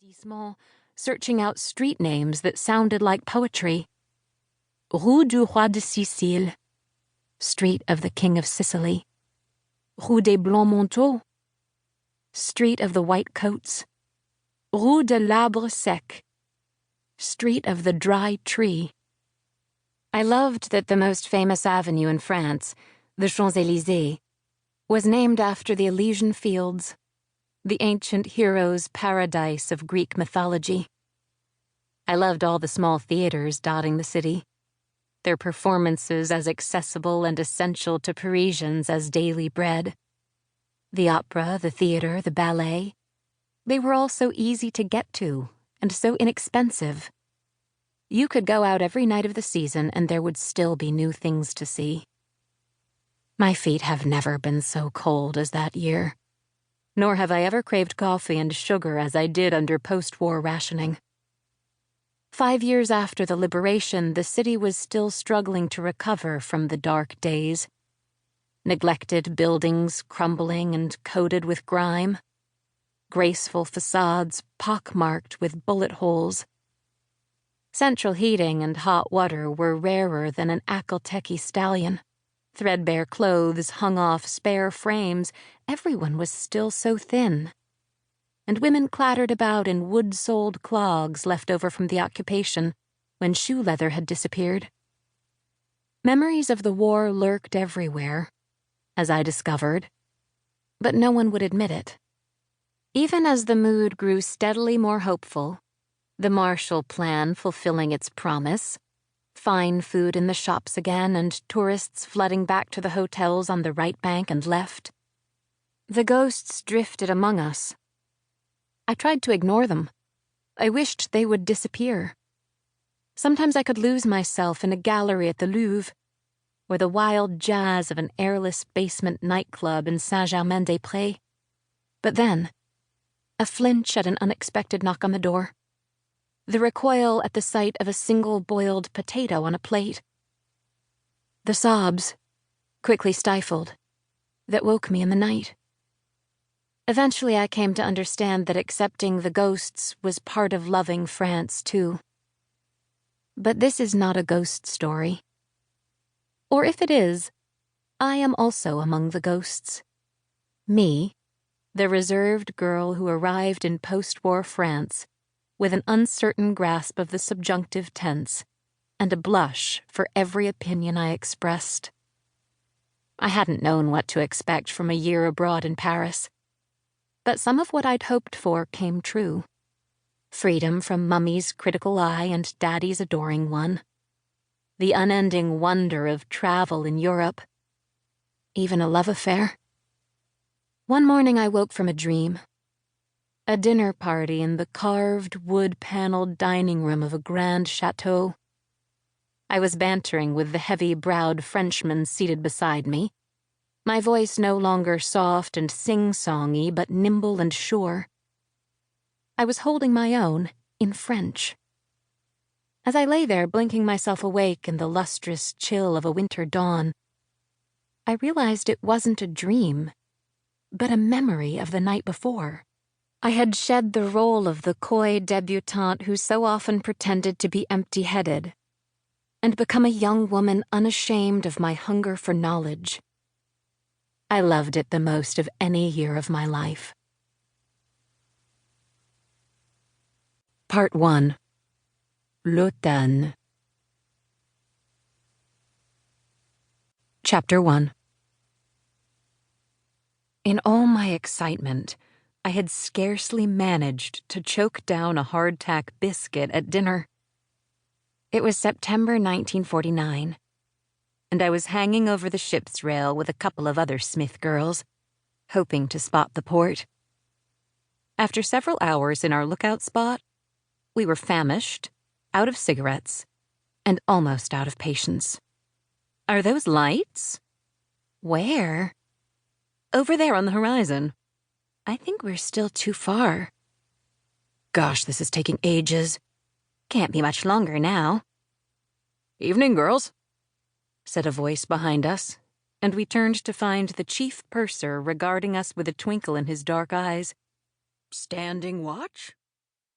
arrondissement, searching out street names that sounded like poetry. Rue du Roi de Sicile, Street of the King of Sicily. Rue des Blancs Manteaux, Street of the White Coats. Rue de l'Arbre Sec, Street of the Dry Tree. I loved that the most famous avenue in France, the Champs-Élysées, was named after the Elysian Fields, the ancient hero's paradise of Greek mythology. I loved all the small theaters dotting the city, their performances as accessible and essential to Parisians as daily bread. The opera, the theater, the ballet, they were all so easy to get to and so inexpensive. You could go out every night of the season and there would still be new things to see. My feet have never been so cold as that year, nor have I ever craved coffee and sugar as I did under post-war rationing. 5 years after the liberation, the city was still struggling to recover from the dark days. Neglected buildings crumbling and coated with grime. Graceful facades pockmarked with bullet holes. Central heating and hot water were rarer than an Akhal-Teki stallion. Threadbare clothes hung off spare frames. Everyone was still so thin. And women clattered about in wood-soled clogs left over from the occupation when shoe leather had disappeared. Memories of the war lurked everywhere, as I discovered, but no one would admit it. Even as the mood grew steadily more hopeful, the Marshall Plan fulfilling its promise, fine food in the shops again and tourists flooding back to the hotels on the right bank and left, the ghosts drifted among us. I tried to ignore them. I wished they would disappear. Sometimes I could lose myself in a gallery at the Louvre, or the wild jazz of an airless basement nightclub in Saint-Germain-des-Prés. But then, a flinch at an unexpected knock on the door. The recoil at the sight of a single boiled potato on a plate. The sobs, quickly stifled, that woke me in the night. Eventually I came to understand that accepting the ghosts was part of loving France, too. But this is not a ghost story. Or if it is, I am also among the ghosts. Me, the reserved girl who arrived in post-war France with an uncertain grasp of the subjunctive tense and a blush for every opinion I expressed. I hadn't known what to expect from a year abroad in Paris, but some of what I'd hoped for came true. Freedom from Mummy's critical eye and Daddy's adoring one. The unending wonder of travel in Europe. Even a love affair. One morning I woke from a dream. A dinner party in the carved, wood-paneled dining room of a grand château. I was bantering with the heavy-browed Frenchman seated beside me, my voice no longer soft and sing-songy, but nimble and sure. I was holding my own, in French. As I lay there blinking myself awake in the lustrous chill of a winter dawn, I realized it wasn't a dream, but a memory of the night before. I had shed the role of the coy debutante who so often pretended to be empty-headed, and become a young woman unashamed of my hunger for knowledge. I loved it the most of any year of my life. Part 1. L'automne. Chapter 1. In all my excitement, I had scarcely managed to choke down a hardtack biscuit at dinner. It was September 1949, and I was hanging over the ship's rail with a couple of other Smith girls, hoping to spot the port. After several hours in our lookout spot, we were famished, out of cigarettes, and almost out of patience. Are those lights? Where? Over there on the horizon. I think we're still too far. Gosh, this is taking ages. Can't be much longer now. Evening, girls, said a voice behind us, and we turned to find the chief purser regarding us with a twinkle in his dark eyes. Standing watch?